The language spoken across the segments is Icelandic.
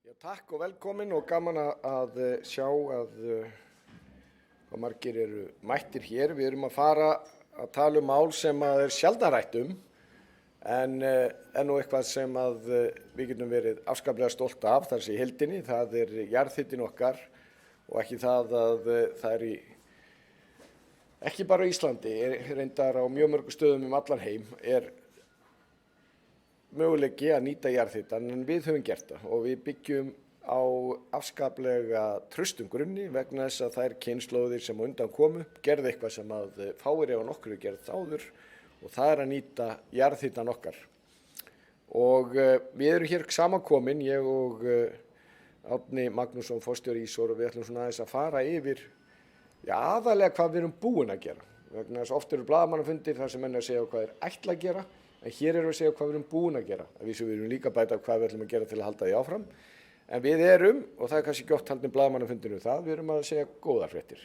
Já, takk og velkomin og gaman að sjá hvað margir eru mættir hér. Við erum að fara að tala um mál sem að er sjaldan rætt en er nú eitthvað sem að við getum verið afskaplega stolt af þar sem í heildinni. Það er jarðhitinn okkar og ekki það að það er ekki bara á Íslandi, reyndar á mjög mörgum stöðum allan heim er möguleiki að nýta jarðhitann en við höfum gert það og við byggjum á afskaplega traustum grunni vegna þess að þær kynslóðir sem á undan komu gerðu eitthvað sem að fáir ef nokkru gerð áður og það er að nýta jarðhitann okkar. Og við erum hér samankomin, ég og Árni Magnússon, forstjóri Ísor, og við ætlum svona aðeins að fara yfir aðalega hvað við erum búin að gera. Vegna þess að oft eru blaðamannafundir þar sem menn er að segja hvað þeir ætla að gera. En hér erum við að segja hvað við erum búin að gera. Við erum líka að bæta hvað við ætlum að gera til að halda því áfram. En við erum, og það er kannski gott haldin blaðamannafundinu það, við erum að segja góðar fréttir.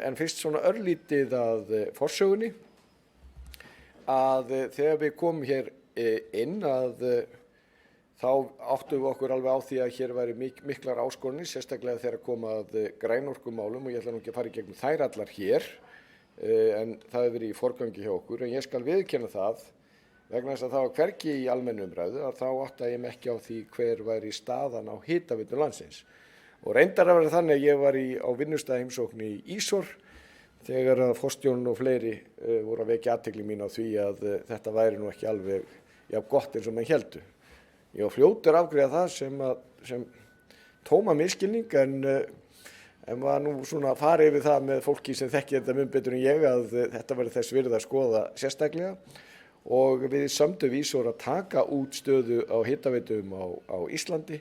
En fyrst svona örlítið að forsögunni, að þegar við komum hér inn þá áttum við okkur alveg á því að hér væri miklar áskoranir, sérstaklega þegar kom að grænorkumálum og ég ætla nú ekki að fara í gegnum þær allar hér. En það hefur verið í forgangi hjá okkur, en ég skal viðurkenna það vegna þess að það var hvergi í almennu umræðu að þá áttaði ég mig ekki á því hver væri staðan á hitaveitum landsins. Og reyndar að vera þannig að ég var á vinnustæðaheimsókn í Ísor þegar að forstjórinn og fleiri voru að vekja athygli mín á því að þetta væri nú ekki alveg gott eins og menn héldu. Ég var fljótur að afgreiða það sem tóma misskilning en var nú svona að fara yfir það með fólki sem þekki þetta mun betur en ég að þetta væri þess virði að skoða sérstaklega og við sömdum Ísor að taka út stöðu á hitaveitum á Íslandi.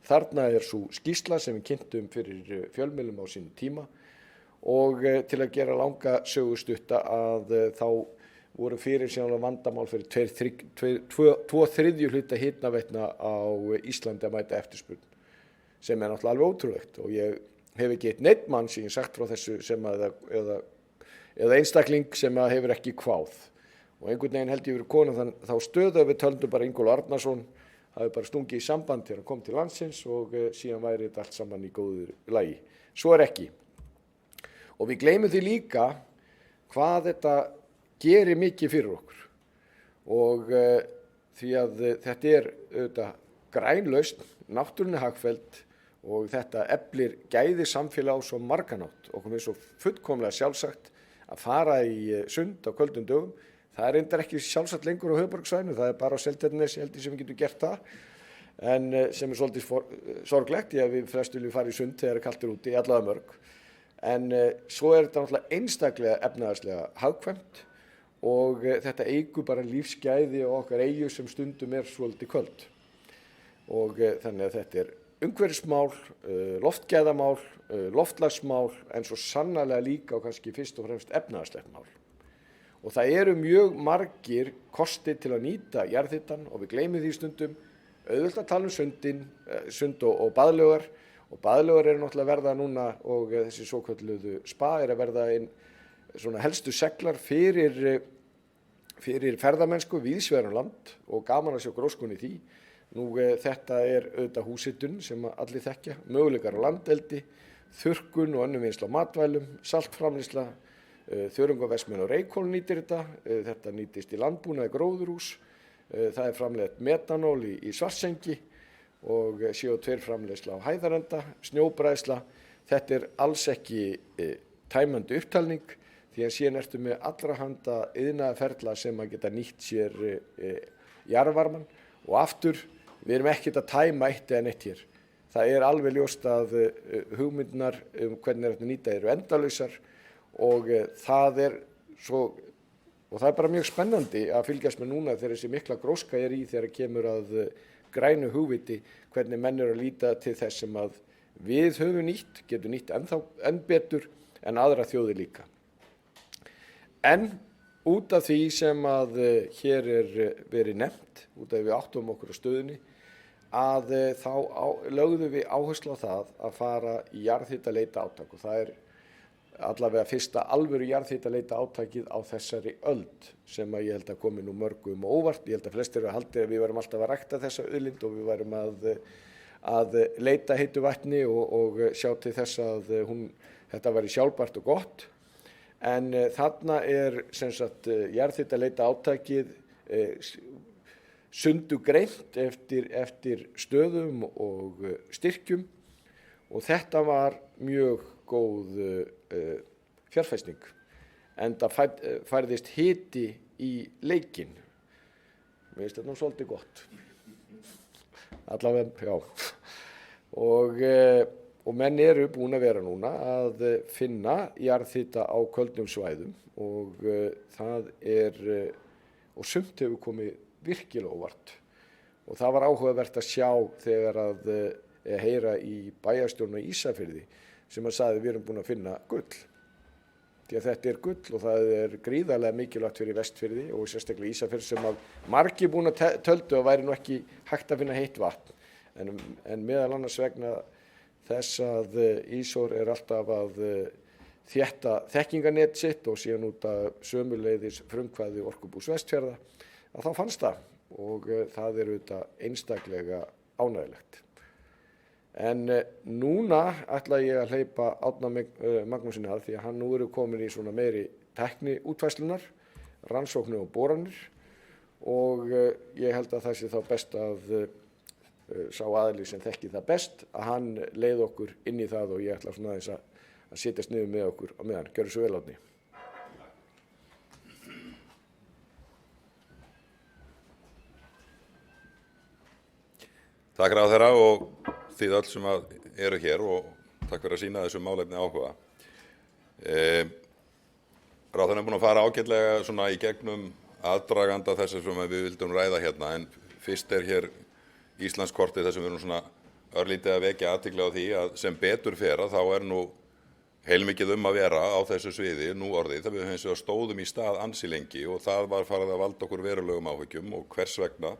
Þarna er sú skýrsla sem við kynntum fyrir fjölmiðlum á sínum tíma og til að gera langa sögustutta að þá voru fyrir síðan vandamál fyrir 2/3 hluta hitaveitna á Íslandi að mæta eftirspurn sem er náttúrulega alveg ótrúlegt og ég hef ekki eitt neinn mann sem ég sagt frá þessu sem eða einstakling sem hefur ekki kváð. Og einhvern veginn held ég verið komin þá stöðu að við töldum bara Ingólfur Arnarson hafi bara stungið í samband þegar hann kom til landsins og síðan væri þetta allt saman í góðu lagi. Svo er ekki. Og við gleymum því líka hvað þetta gerir mikið fyrir okkur. Og því að þetta er auðvitað græn lausn, náttúrunni hagfelld og þetta eflir gæði samfélag á svo margan hátt. Okkur er svo fullkomlega sjálfsagt að fara í sund á köldum dögum. Það er reyndar ekki sjálfsagt lengur á höfuðborgarsvæðinu, það er bara á Seltjarnarnesi held ég sem við getum gert það. En sem er svolítið sorglegt, því að við flest viljum fara í sund þegar kalt er úti, allavega mörg. En svo er þetta náttúrulega einstaklega efnahagslega hagkvæmt og þetta eykur bara lífsgæði á okkar eyju sem stundum er svolítið köld. Og þannig að þetta er umhverfismál, loftgæðamál, loftslagsmál en svo sannarlega líka og kannski fyrst og fremst efnahagslegt mál. Og það eru mjög margir kostir til að nýta jarðhitann og við gleymum því stundum auðvelt að tala um sund og baðlaugar og baðlaugar eru náttúrulega að verða núna og þessi svokölluðu spa er að verða svona helstu seglar fyrir ferðamennsku víðsvegar um land og gaman að sjá gróskuna í því. Nú þetta er auðvitað húshitun sem allir þekkja, möguleikar á landeldi, þurrkun og önnur vinnsla á matvælum, saltframleiðsla, þörungaverksmiðjan á Reykhólum nýtir þetta nýtist í landbúnaði gróðurhús, það er framleitt metanól í Svartsengi og CO2 framleiðsla á Hæðarenda, snjóbræðsla, þetta er alls ekki tæmandi upptalning því að síðan ertu með allra handa iðnaðarferla sem að geta nýtt sér jarðvarmann og aftur, við erum ekkert að tæma eitt eða neitt hér. Það er alveg ljóst að hugmyndirnar hvernig er þetta nýta eru endalausar og það er bara mjög spennandi að fylgjast með núna þegar þessi mikla gróska er í þegar kemur að grænu hugviti hvernig menn eru að líta til þess sem að við höfum nýtt, getum nýtt enn betur en aðra þjóðir líka. En út af því sem að hér er verið nefnt, út af því við áttum okkur á stöðunni, að þá lögðum við áherslu á það að fara í jarðhitaleita átak og það er allavega fyrsta alvöru jarðhitaleita átakið á þessari öld sem að ég held að komi nú mörgum óvart. Ég held að flestir eru að halda að við værum alltaf að rækta þessa auðlind og við værum að að leita heitu vatni og sjá til þess að þetta væri sjálfbært og gott. En þarna sem sagt jarðhitaleita átakið sundurgreint eftir stöðum og styrkjum og þetta var mjög góð fjárfesting. Enda færðist hiti í leikinn. Mér finnst þetta svolítið gott. Allavega, já. Og menn eru búin að vera núna að finna jarðhita á köldum svæðum og það og sumt hefur komið virkilega óvart. Og það var áhugavert að sjá þegar að heyra í bæjarstjórn á Ísafirði sem að sagði við erum búin að finna gull. Því að þetta gull og það gríðarlega mikilvægt fyrir Vestfirði og sérstaklega Ísafjörð sem að margir búin að töldu að væri nú ekki hægt að finna heitt vatn. En meðal annars vegna þess að Ísor alltaf að þétta þekkingarnet sitt og síðan út af sömuleiðis frumkvæði Orkubús Vestfjarða að þá fannst það og það auðvitað einstaklega ánægjulegt. En núna ætla ég að hleypa Árna Magnússyni að því að hann nú komin í svona meiri tækniútfærslunar, rannsóknir og boranir og ég held að það sé þá best að sá aðili sem þekki það best að hann leiði okkur inn í það og ég ætla svona aðeins að setjast niður með okkur á meðan. Gjörðu svo vel, Árni. Takk ráðherra og þið öll sem eru hér og takk fyrir að sýna þessu málefni áhuga. Ráðherra búin að fara ágætlega svona í gegnum aðdraganda þess sem við vildum ræða hérna en fyrst hér Íslandskortið þar sem við erum svona örlítið að vekja athygli á því að sem betur fer þá nú heilmikið að vera á þessu sviði nú orðið það við hins vegar stóðum í stað ansi lengi og það var farið að valda okkur verulegum áhyggjum og hvers vegna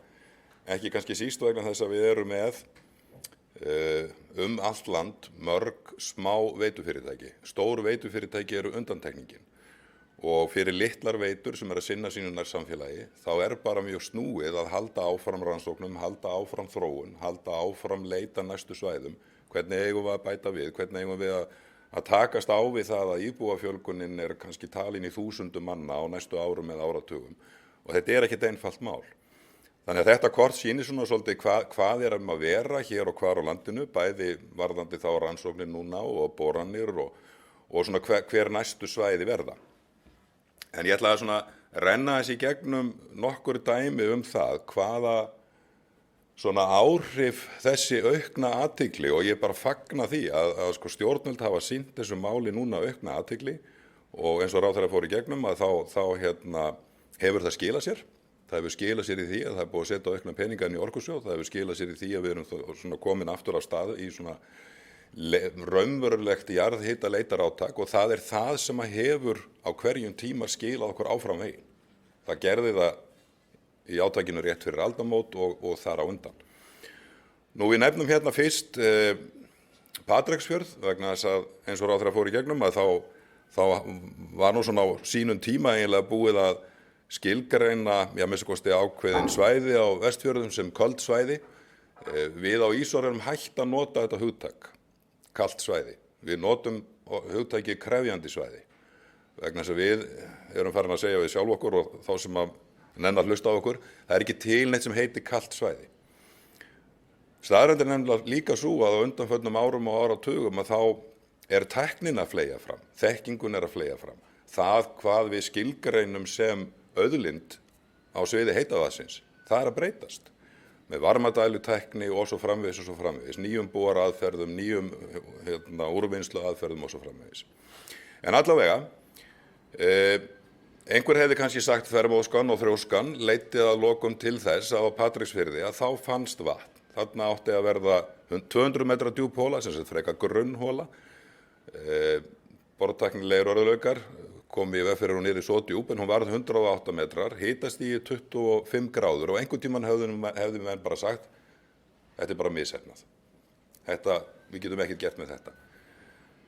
ekki kannski síst vegna þess að við erum með allt land mörg smá veitufyrirtæki. Stór veitufyrirtæki eru undantekningin og fyrir litlar veitur sem að sinna sínu nærsamfélagi þá bara mjög snúið að halda áfram rannsóknum, halda áfram þróun, halda áfram leita næstu svæðum. Hvernig eigum við að bæta við, hvernig eigum við að takast á við það að íbúafjölgunin kannski talin í þúsundum manna á næstu árum eða áratugum og þetta ekkert einfalt mál. Þannig að þetta kort sýnir svona svolítið hvað að vera hér og hvar á landinu, bæði varðandi þá rannsóknir núna og boranir og svona hver næstu svæði verða. En ég ætla að svona renna þessi gegnum nokkur dæmi það hvaða svona áhrif þessi aukna athygli og ég bara fagna því að sko stjórnvöld hafa sýnt þessu máli núna aukna athygli og eins og ráðherra fór í gegnum að þá hefur það skilað sér. Það hefur skilað sér í því að það búið að setja aukna peninga inn í Orkusjóð, það hefur skilað sér í því að við erum svona komin aftur á stað í svona raunverulegt jarðhitaleitar-átak og það það sem hefur á hverjum tíma skilað okkur áfram veginn. Það gerði það í átakinu rétt fyrir aldamót og þar á undan. Nú við nefnum hérna fyrst Patreksfjörð vegna þess að eins og ráðherra fór í gegnum að þá var nú svona á sínum tíma eiginlega búið að skilgreina, minnsta kosti ákveðin svæði á Vestfjörðum sem köld svæði. Við á Ísor erum hætt að nota þetta hugtak, kalt svæði. Við notum hugtakið krefjandi svæði. Vegna þess að við erum farin að segja við sjálf okkur og þá sem að nenna að hlusta á okkur, það ekki til neitt sem heitir kalt svæði. Staðreyndin nefnilega líka svo að á undanförnum árum og áratugum að þá tæknin að fleygja fram, þekkingun að fleygja fram. Það hvað við skilgreinum sem auðlind á sviði heita vatnsins, það að breytast. Með varmadælutækni og svo framvegis, nýjum boraaðferðum, nýjum úrvinnsluaðferðum og svo framvegis. En allavega, einhver hefði kannski sagt þvermóðskan og þrjóskan leiddi að lokum til þess á Patreksfirði að þá fannst vatn. Þarna átti að verða 200 metra djúp hóla, sem sagt frekar grunnhóla. Bortæknilegir orðalaukar kom í veg fyrir hún niður svo djúp en hún varð 108 metrar, hitastigi 25 gráður og einhvern tímann hefði menn bara sagt þetta bara misheppnað. Við getum ekkert gert með þetta.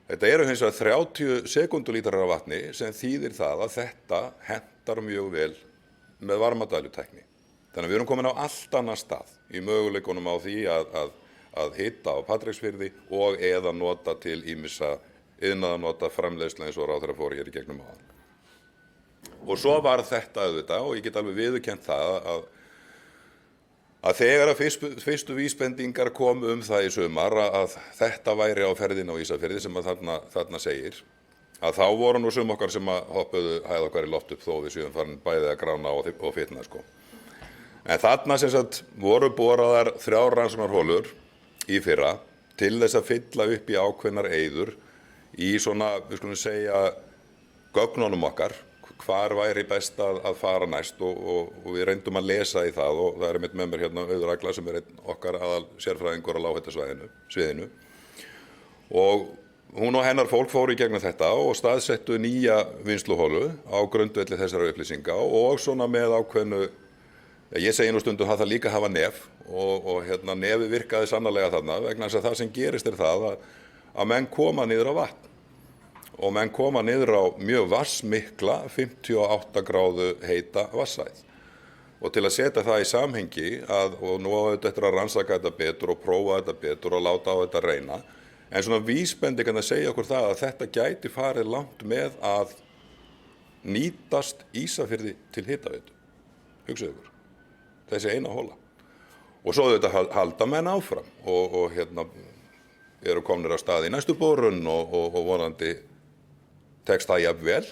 Þetta eru hins vegar 30 sekúndulítrar af vatni sem þýðir það að þetta hentar mjög vel með varmadælutækni. Þannig að við erum komin á allt annan stað í möguleikunum á því að að hita á Patreksfirði og eða nota til ýmissa iðnaðarnota framleiðslu eins og ráðherra fór hér í gegnum áðan. Og svo var þetta auðvitað, og ég get alveg viðurkennt það að þegar að fyrstu vísbendingar kom það í sumar að þetta væri á ferðinni á Ísafirði sem að þarna segir, að þá voru nú sum okkar sem að hoppuðu hæð okkar í loft upp þó við séum farin bæði að grána og fitna sko. En þarna sem sagt voru boraðar 3 rannsóknarholur í fyrra til þess að fylla upp í ákveðnar eyður í svona, við skulum segja, gögnunum okkar, hvar væri best að fara næst og við reyndum að lesa í það og það með mér hérna Auður Agla sem einn okkar aðal sérfræðingur á lághitasviðinu og hún og hennar fólk fóru í gegnum þetta og staðsettu nýja vinnsluholu á grundvelli þessara upplýsinga og svona með ákveðnu, ég segi nú stundum það líka hafa nef og hérna nefi virkaði sannarlega þarna vegna þess að það sem gerist það að menn koma niður á vatn. Og menn koma niður á mjög vatnsmikla 58 gráðu heita vatnsæð. Og til að setja það í samhengi og nú á þetta að rannsaka þetta betur og prófa þetta betur og láta á þetta reyna. En svona vísbendingarnir segja okkur það að þetta gæti farið langt með að nýtast Ísafirði til hitaveitu. Hugsaðu ykkur, þessi eina hola. Og svo þetta halda menn áfram og hérna eru komnir á stað í næstu borun og vonandi tekst það jafnvel,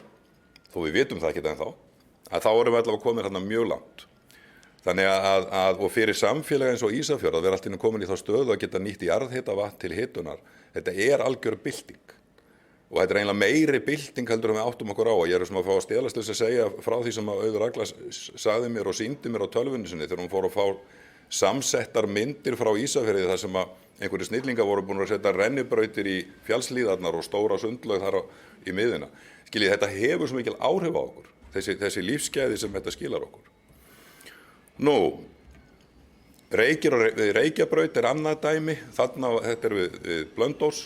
þó við vitum það ekki ennþá, að þá erum við allavega komin hérna mjög langt. Þannig að og fyrir samfélag eins og Ísafjörð að vera alltaf komin í þá stöðu að geta nýtt jarðhitavatn til hitunar, þetta algjör bylting. Og þetta eiginlega meiri bylting heldur en við áttum okkur á og ég svona að fá að stelast þess að segja frá því sem að Auður Agla sagði mér og sýndi mér á tölvunni sinni þegar hún fór að fá samsettar myndir frá Ísafirði þar sem að einhverjir snillingar voru búin að setja rennibrautir í fjallslíðarnar og stóra sundlaug þar í miðina. Skiljið, þetta hefur svo mikil áhrif á okkur, þessi lífsgæði sem þetta skilar okkur. Nú, Reykjabraut annað dæmi, þetta við Blönduós.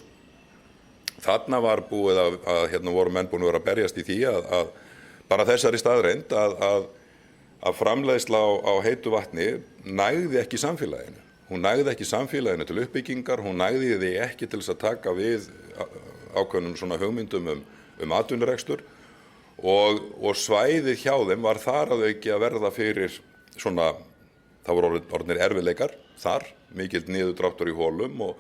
Þarna var búið að hérna voru menn búin að vera að berjast í því að bara þessari staðreynd að framleiðsla á heitu vatni nægði ekki samfélaginu. Hún nægði ekki samfélaginu til uppbyggingar, hún nægði því ekki til þess að taka við ákveðnum svona hugmyndum atvinnurekstur og svæðið hjá þeim var þar að auki að verða fyrir svona, það voru orðnir erfiðleikar þar, mikill niðurdráttur í holum og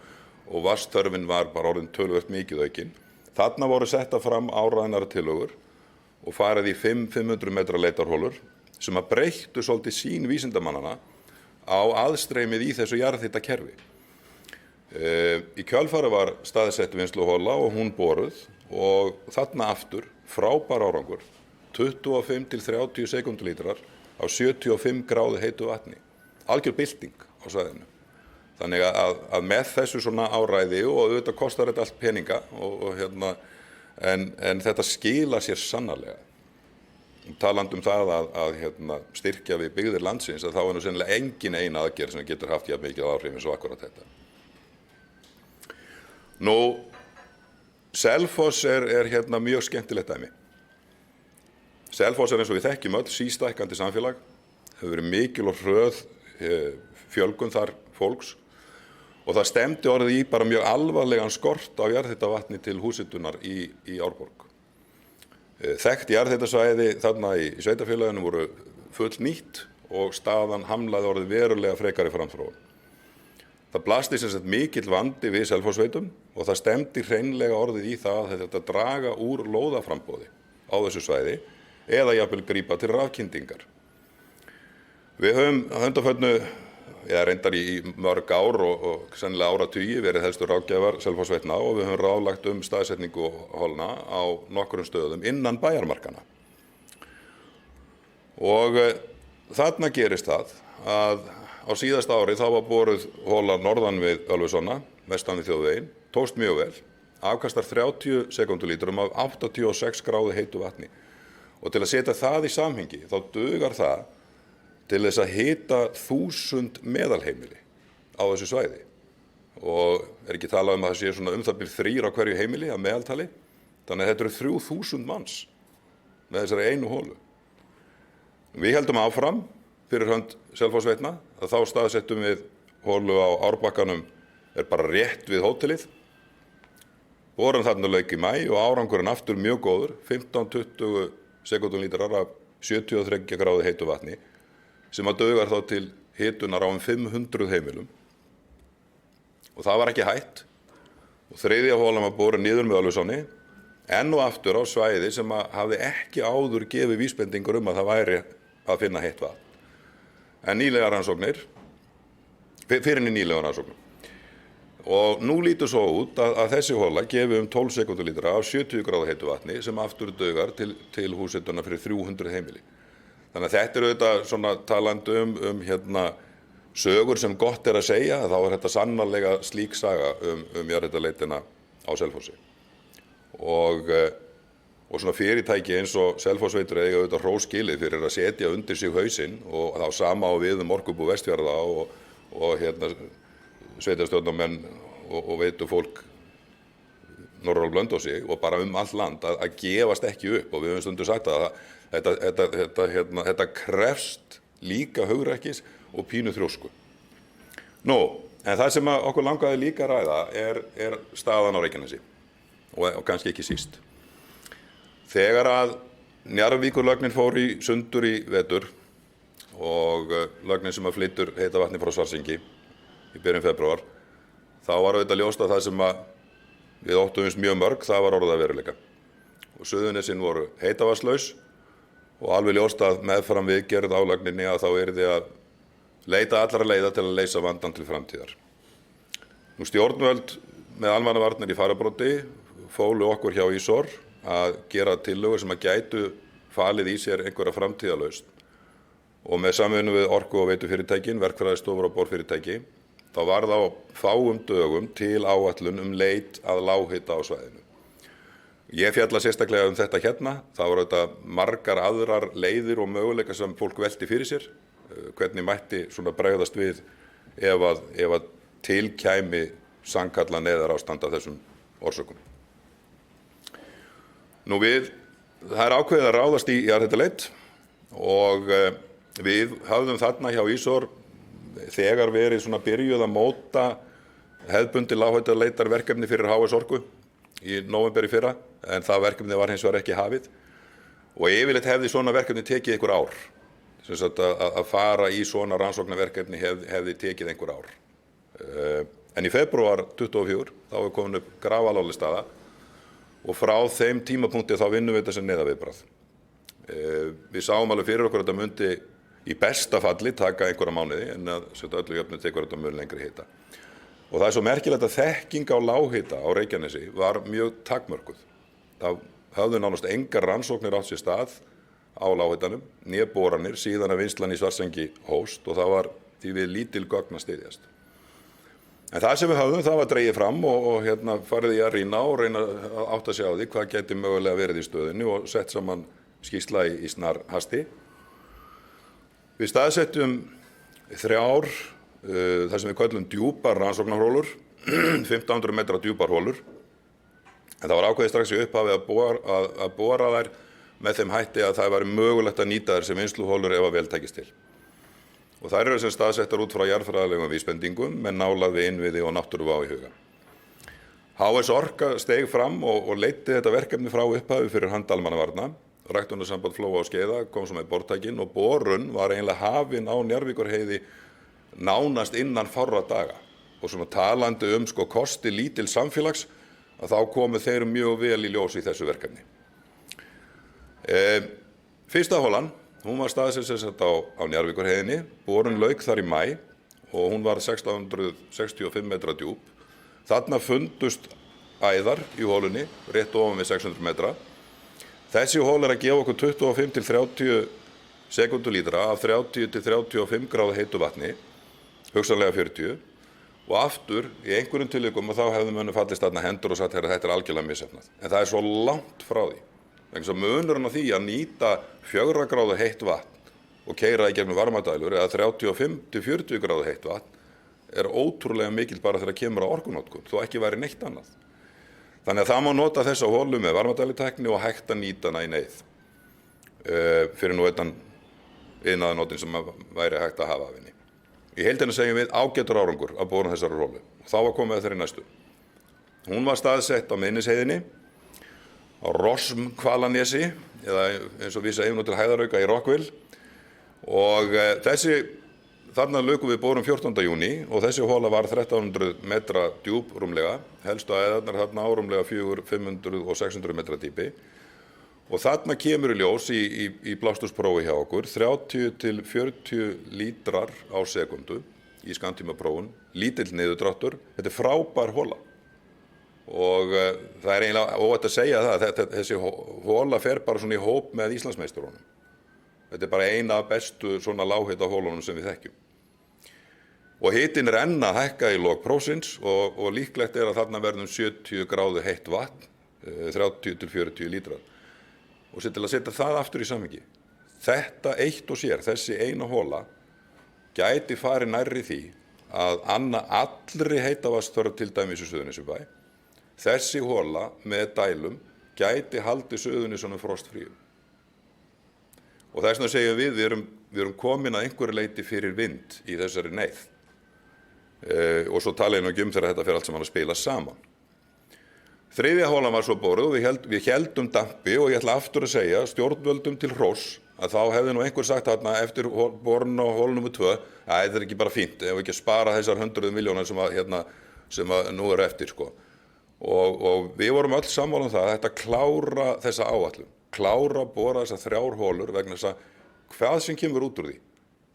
vatnsþörfin var bara orðin töluvert mikið aukin. Þarna voru setta fram áræðnar tillögur og farið í 500 metra leitarholur sem að breyttu svolítið sín vísindamannana á aðstreymið í þessu jarðhitakerfi. Í kjölfari var staðsett vinnsluhola og hún boruð og þarna aftur frábær árangur, 25 til 30 sekúndulítrar á 75 gráðu heitu vatni. Algjör bylting á svæðinu. Þannig að með þessu svona áræði og auðvitað kostar þetta allt peninga hérna, en þetta skila sér sannarlega. Talandi það að hérna, styrkja við byggðir landsins að þá nú sennilega engin eina aðgerð sem getur haft jafn mikið áhrif eins og akkurat þetta. Nú, Selfoss hérna mjög skemmtilegt dæmi. Selfoss eins og við þekkjum öll sístækkandi samfélag, hefur verið mikil og hröð fjölgun þar fólks og það stemdi orðið í bara mjög alvarlegan skort á jarðhitavatni til húshitunar í Árborg. Þekkt jarðhitasvæði þarna í sveitarfélaginu voru fullnýtt og staðan hamlaði orðið verulega frekari framþróun. Það blasti sem sagt mikill vandi við Selfosssveitum og það stemdi hreinlega orðið í það að þetta draga úr lóðaframboði á þessu svæði eða jafnvel grípa til rafkyndingar. Við höfum að undanförnu, reyndar í mörg ár og sennilega áratugi verið helstu ráðgjafar Selfossveitna og við höfum ráðlagt staðsetningu holna á nokkrum stöðum innan bæjarmarkana. Og þarna gerist það að á síðasta ári þá var boruð hola norðan við Ölfusánna, vestan við þjóðveginn, tókst mjög vel, afkastar 30 sekúndulítrum af 86 gráðu heitu vatni. Og til að setja það í samhengi þá dugar það til þess að hita 1000 meðalheimili á þessu svæði. Og ekki talað að það sé svona það bil 3 á hverju heimili að meðaltali, þannig að þetta eru 3000 manns með þessari einu holu. Við heldum áfram fyrir hönd Selfossveitna að þá staðsettum við holu á Árbakkanum bara rétt við hótelið. Boran þarna lauk í maí og árangurinn aftur mjög góður, 15-20 sekúndulítrar af 73 gráðu heitu vatni sem að dugar þá til hitunar á 500 heimilum. Og það var ekki hætt. Og þriðja holan var borin niður með Ölfusánni, enn og aftur á svæði sem að hafði ekki áður gefið vísbendingur að það væri að finna heitt vatn. En nýlegar rannsóknir, fyrir nýlegar rannsóknir. Og nú lítur svo út að þessi hola gefi 12 sekúndulítra af 70 gráðu heitu vatni sem aftur dugar til húshitunar fyrir 300 heimili. Þannig að þetta auðvitað svona talandi hérna sögur sem gott að segja, þá þetta sannarlega slík saga jarðhitaleitina á Selfossi. Og svona fyrirtæki eins og Selfossveitur eiga auðvitað hrós skilið fyrir að setja undir sig hausinn og þá sama á við Orkubú Vestfjarða og hérna sveitarstjórnarmenn og veitufólk norður á Blönduósi og bara allt land að gefast ekki upp og við höfum stundum sagt að þetta krefst líka hugrekkis og pínu þrjósku. Nú, en það sem okkur langaði líka að ræða er staðan á Reykjanesi og kannski ekki síst. Þegar að Njarðvíkurlögnin fór í sundur í vetur og lögnin sem að flytur heita vatni frá Svartsengi í byrjun febrúar, þá var auðvitað ljóst að það sem við óttumst mjög mörg, það var orðið að veruleika. Og Suðurnesin voru heitavatnslaus og alveg ljóst að meðfram viðgerð á lögninni að þá yrði að leita allra leiða til að leysa vandann til framtíðar. Nú stjórnvöld með almannavarnir í fararbroddi fólu okkur hjá Ísor að gera tillögur sem að gætu falið í sér einhverja framtíðarlausn og með samvinnu við orku- og veitufyrirtækin, verkfræðistofur og borfyrirtæki, þá var það á fáum dögum til áætlun leit að lághita á svæðinu. Ég fjalla sérstaklega þetta hérna, það voru þetta margar aðrar leiðir og möguleika sem fólk velti fyrir sér, hvernig mætti svona bregðast við ef að til kæmi sannkalla neyðarástand af þessum orsökum. Nú það ákveðið að ráðast í jarðhitaleit og við höfðum þarna hjá Ísor þegar verið svona byrjuð að móta hefðbundi lághitaleitarverkefni fyrir HS Orku í nóvember í fyrra, en það verkefni var hins vegar ekki hafið og yfirleitt hefði svona verkefni tekið einhver ár. Sem sagt að fara í svona rannsóknarverkefni hefði tekið einhver ár. En í febrúar 24 þá komin upp grafalvarleg staða og frá þeim tímapunkti þá vinnum við þetta sem neyðarviðbragð. Við sáum alveg fyrir okkur að þetta myndi í besta falli taka einhverja mánuði en að setja öllu jöfnu tekur þetta mun lengri hita. Og það er svo merkilegt að þekking á lághita á Reykjanesi var mjög takmörkuð. Það höfðu nánast engar rannsóknir átt sér stað á lághitanum, né boranir síðan að vinnslan í Svartsengi hófst og það var því við lítil gögn að styðjast. En það sem við höfðum, það var dregið fram og hérna farið í að rýna og reyna að átta sig á því hvað geti mögulega verið í stöðunni og sett saman skýrsla í snar hasti. Við staðsettum 3 þar sem við köllum djúpar rannsóknarholur, 1500 metra djúpar holur. En það var ákveðið strax í upphafi að bora þær með þeim hætti að það væri mögulegt að nýta þær sem vinnsluholur ef að vel tækist til. Og þær eru sem staðsettar út frá jarðfræðilegum vísbendingum með nálað við innviði og náttúruvá í huga. HS Orka steig fram og leiddi þetta verkefni frá upphafi fyrir hönd almannavarna. Ræktunarsamband Flóa og Skeiða kom svo með bortækin og borun var eiginlega hafin á Njarðvíkurheiði nánast innan fárra daga. Og svona talandi kosti lítil samfélags að þá komu þeir mjög vel í ljós í þessu verkefni. Fyrsta holan, hún var staðsett á Njarðvíkurheiðinni, borun lauk þar í maí og hún var 1665 metra djúp. Þarna fundust æðar í holunni, rétt ofan við 600 metra. Þessi hol að gefa okkur 25-30 sekúndulítra af 30-35 gráðu heitu vatni, hugsanlega 40, og aftur í einhverjum tilvikum og þá hefðu mönnum fallist þarna hendur og sagt að þetta algjörlega misheppnað. En það er svo langt frá því. Vegna munurinn á því að nýta 4 gráðu heitt vatn og keyra í gegnum varmadælur eða 35-40 gráðu heitt vatn er ótrúlega mikil bara þegar kemur á orkunotkun, þó ekki væri neitt annað. Þannig að það má nota þessa holu með varmadælutækni og hægt að nýta hana í neyð fyrir nú utan iðnaðarnotin sem væri hægt að hafa af henni. Í heildina segjum við ágætur árangur að borun þessari holu. Þá var komið að þeirri næstu. Hún var staðsett á Miðnesheiðinni, á Rossmhvalanesi, eða eins og við segjum nú til Hæðarauka í Rockville. Og þarna lukum við borun 14. júní og þessi hola var 1300 metra djúp rúmlega, helstu æðarnar þarna á rúmlega 400, 500 og 600 metra dýpi. Og þarna kemur í ljós í blástursprófi hjá okkur 30 til 40 lítrar á sekundu í skammtímaprófun, lítill niðurdráttur. Þetta frábær hola og það eiginlega óhætt að segja það, þessi hola fer bara svona í hóp með Íslandsmeisturunum. Þetta bara eina af bestu svona lághita holunum sem við þekkjum. Og hitinn enn að hækka í lok prófsins og líklegt að þarna verðum 70 gráðu heitt vatn, 30 til 40 lítrar. Og til að setja það aftur í samhengi. Þetta eitt og sér, þessi eina hola, gæti farið nærri því að anna allri heitavatnsþörf til dæmis í Suðurnesjabæ. Þessi hola með dælum gæti haldið Suðurnesjunum frostfríum. Og þess vegna segjum við erum komin að einhverju leyti fyrir vind í þessari neyð. Og svo tala ég nú ekki þegar þetta fer allt saman að spila saman. Þriðja holan var svo boruð og við héldum dampi og ég ætla aftur að segja stjórnvöldum til hróss að þá hefði nú einhver sagt þarna eftir borun á holu nr. 2 að þetta ekki bara fínt, ef ekki að spara þessar 100 milljónir sem að nú eru eftir sko. Og við vorum öll sammála það að þetta klára þessa áætlun, klára bora þessar 3 holur vegna þess að hvað sem kemur út úr því,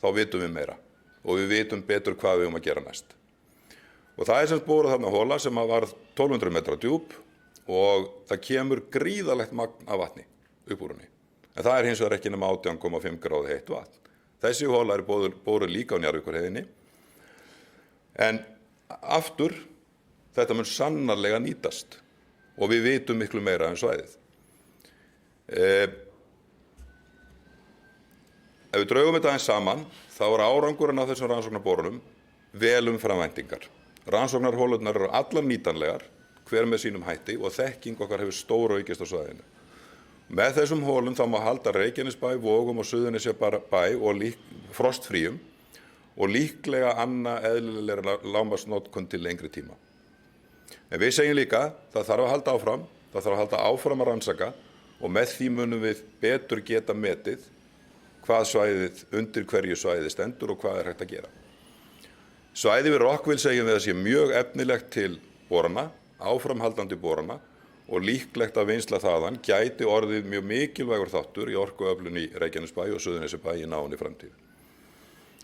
þá vitum við meira og við vitum betur hvað við að gera næst. Og það sem borað þarna hola sem var 1200 metra djúp og það kemur gríðarlegt magn af vatni upp úr henni. En það hins vegar ekki nema 18,5 gráðu heitt vatn. Þessi hola boruð líka á Njarðvíkurheiðinni. En aftur, þetta mun sannarlega nýtast og við vitum miklu meira svæðið. Ef við draugum þetta aðeins saman, þá árangurinn af þessum rannsóknarborunum vel umfram væntingar. Rannsóknarholurnar eru allar nýtanlegar, hver með sínum hætti og þekking okkar hefur stóraukist á svæðinu. Með þessum holum þá má halda Reykjanesbæ, Vogum og Suðurnesjabæ og frostfríum og líklega annað eðlilega lágmarksnotkun til lengri tíma. En við segjum líka, það þarf að halda áfram, það þarf að halda áfram að rannsaka og með því munum við betur geta metið hvað svæðið undir hverju svæðið stendur og hvað hægt að gera. Svæðið við Rockville segjum við að sé mjög efnilegt til borana, áframhaldandi borana og líklegt að vinnsla þaðan gæti orðið mjög mikilvægur þáttur í orkuöflun í Reykjanesbæ og Suðurnesjabæ í náinni framtíð.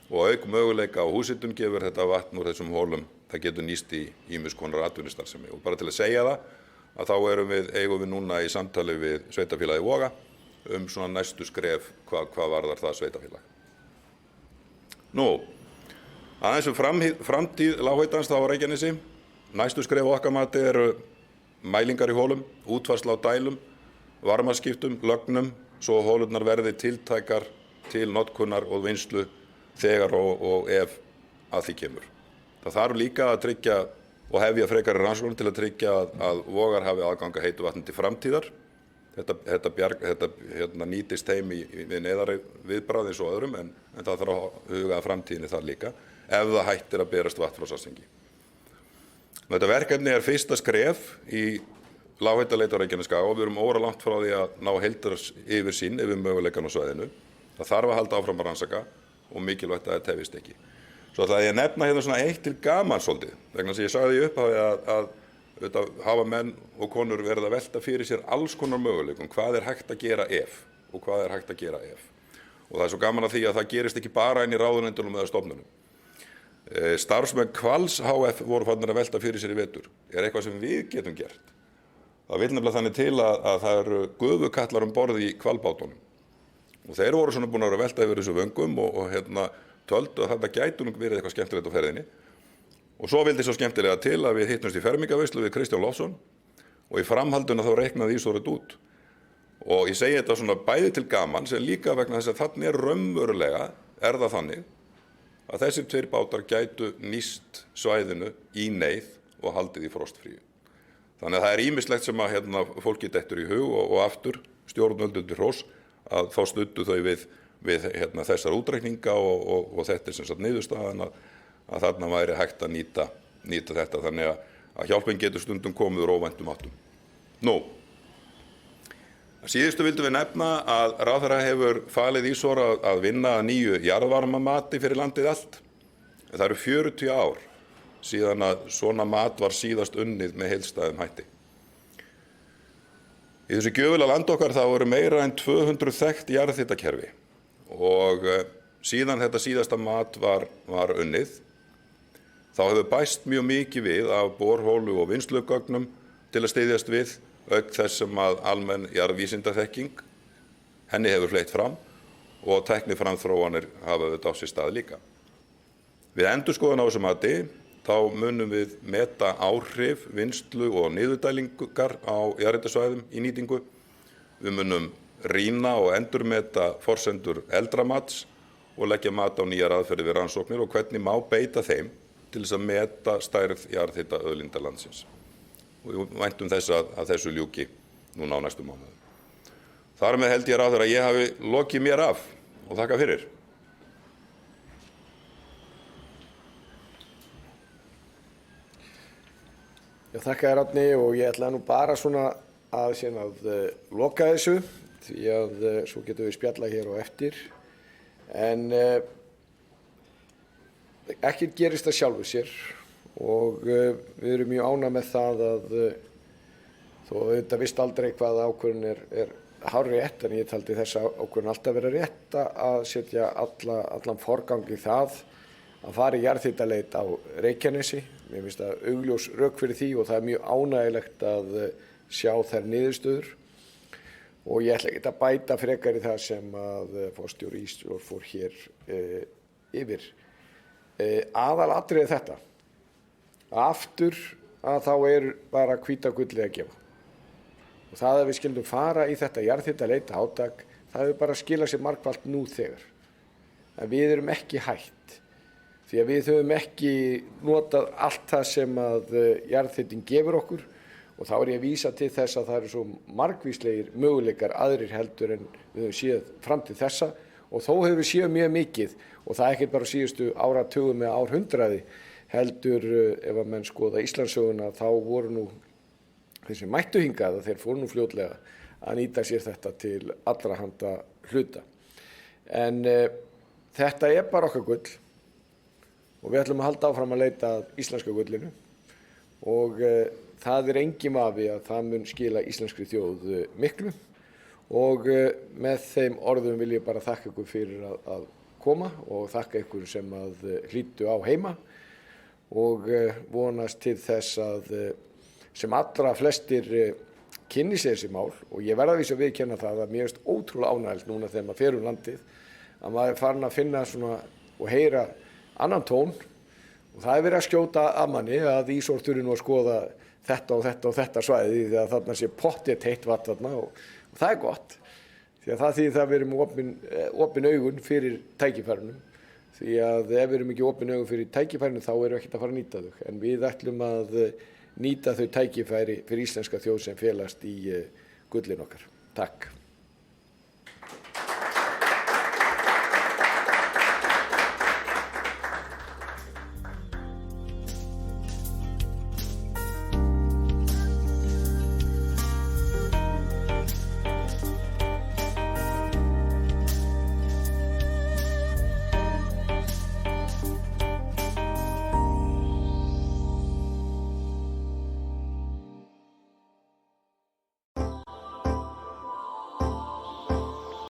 Og auk möguleika á húshitun gefur þetta vatn úr þessum holum, það getur nýst í ýmiss konar atvinnustarfsemi. Og bara til að segja það, að þá eigum við núna í samtali við sveitarfélagið Voga svona næstu skref hvað varðar það sveitarfélag. Aðeins framtíð lághitans þá á Reykjanesi. Næstu skref okkar mati eru mælingar í holum, útfærsla á dælum, varmaskiptum, lögnum, svo holurnar verði tiltækar til notkunar og vinnslu þegar og ef að því kemur. Það þarf líka að tryggja og hefja frekari rannsóknir til að tryggja að Vogar hafi aðgang að heitu vatni til framtíðar. Þetta nýtist heim við neyðari viðbragð eins og öðrum en það þarf að huga að framtíðinni þar líka ef það hættir að berast vatn frá Svartsengi. Þetta verkefni fyrsta skref í lágheitaleit á Reykjanesskaga og við erum óralangt frá því að ná heildaryfirsýn yfir möguleikann á svæðinu. Það þarf að halda áfram að rannsaka og mikilvægt að þetta tefjist ekki. Svo ætla ég að nefna hérna svona eitt til gaman svolítið, vegna þess að ég sagði í upphafi að hafa menn og konur verið að velta fyrir sér alls konar möguleikum, hvað hægt að gera ef og hvað hægt að gera ef. Og það svo gaman að því að það gerist ekki bara inn í ráðuneytunum eða stofnunum. Starfsmenn Hvals HF voru farnir að velta fyrir sér í vetur. Eitthvað sem við getum gert. Það vill nefnilega þannig til að það eru gufukallar borð í hvalbátunum. Og þeir voru svona búin að velta yfir þessu vöngum og töldu að þetta gæti verið eitthvað skemmtilegt á ferðinni. Og svo vildi svo skemmtilega til að við hittumst í fermingarveislu við Kristján Loftsson og í framhaldinu þá reiknaði því stórit út. Og ég segi þetta svona bæði til gaman sem líka vegna þess að þannig raunverulega það þannig að þessir 2 bátar gætu nýst svæðinu í neyð og haldið í frostfríu. Þannig að það ýmislegt sem að fólki dettur í hug og aftur stjórnvöldum til hrós að þá studdu þau við við þessar útreikninga og þetta er sem sagt niðurstaðan að þarna væri hægt að nýta þetta, þannig að hjálpin getur stundum komið úr óvæntum áttum. Nú, síðustu vildum við nefna að ráðherra hefur falið Ísor að vinna að nýju jarðvarmamati fyrir landið allt. Það eru 40 ár síðan að svona mat var síðast unnið með heildstæðum hætti. Í þessu gjöfula land okkar þá eru meira en 200 þekkt jarðhitakerfi og síðan þetta síðasta mat var unnið, þá hefur bæst mjög mikið við af borholu og vinnslugögnum til að styðjast við, auk þess sem að almenn jarðvísindaþekking henni hefur fleytt fram og tækniframþróanir hafa auðvitað á sér stað líka. Við endurskoðun á þessu mati þá munum við meta áhrif, vinnslu og niðurdælingar á jarðhitasvæðum í nýtingu. Við munum rýna og endurmeta forsendur eldra mats og leggja mat á nýjar aðferðir við rannsóknir og hvernig má beita þeim til þess að meta stærð jarðhitaauðlinda landsins. Og við væntum þess að þessu ljúki núna á næstu mánuðum. Þar með held ég ráðherra að ég hafi lokið mér af og þakka fyrir. Já, þakka þér Árni og ég ætla nú bara svona að loka þessu því að svo getum við spjallað hér á eftir. En ekkert gerist að sjálfu sér og við erum mjög ánægð með það að þó auðvitað vist aldrei hvað ákvörðun er hárrétt, en ég taldi þessa ákvörðun alltaf vera rétt að setja allan forgang í það að fara í jarðhitaleit á Reykjanesi. Mér finnst það augljós rök fyrir því og það er mjög ánægjulegt að sjá þær niðurstöður og ég ætla ekki að bæta frekar í það sem að forstjóri Ísor fór hér yfir. Aðalatriðið er þetta. Aftur að þá er bara hvíta gullið að gefa. Og það að við skildum fara í þetta jarðhitaleita átak, það hefur bara skilað sér margfalt nú þegar. En við erum ekki hætt. Því að við höfum ekki notað allt það sem að jarðhitin gefur okkur og þá er ég að vísa til þess að það eru svo margvíslegir möguleikar aðrir heldur en við höfum séð fram til þessa og þó höfum við séð mjög mikið og það er ekki bara síðustu áratugum eða árhundraði heldur ef að menn skoða Íslandssöguna þá voru nú þeir sem mættu hingað að þeir fóru nú fljótlega að nýta sér þetta til allra handa hluta. En þetta er bara okkar gull og við ætlum að halda áfram að leita að íslenska gullinu og það er engin vafi að það mun skila íslenskri þjóð miklu og með þeim orðum vil ég bara þakka ykkur fyrir að koma og þakka ykkur sem að hlýddu á heima og vonast til þess að sem allra flestir kynni sér þessi mál og ég verð að vísa að viðurkenna það að mér finnst ótrúlega ánægjulegt núna þegar maður fer landið að maður er farin að finna svona og heyra annan tón og það er verið að skjóta að manni að Ísor þurfi nú að skoða þetta og þetta og þetta svæði því að þarna sé pottþétt heitt vatn þarna og það er gott því að það þýðir það að við erum opin augun fyrir tækifærunum því að ef við erum ekki opin augun fyrir tækifærunum þá erum við ekkert að fara að nýta þau en við ætlum að nýta þau tækifæri fyrir íslenska þjóð sem felast í gullin okkar. Takk.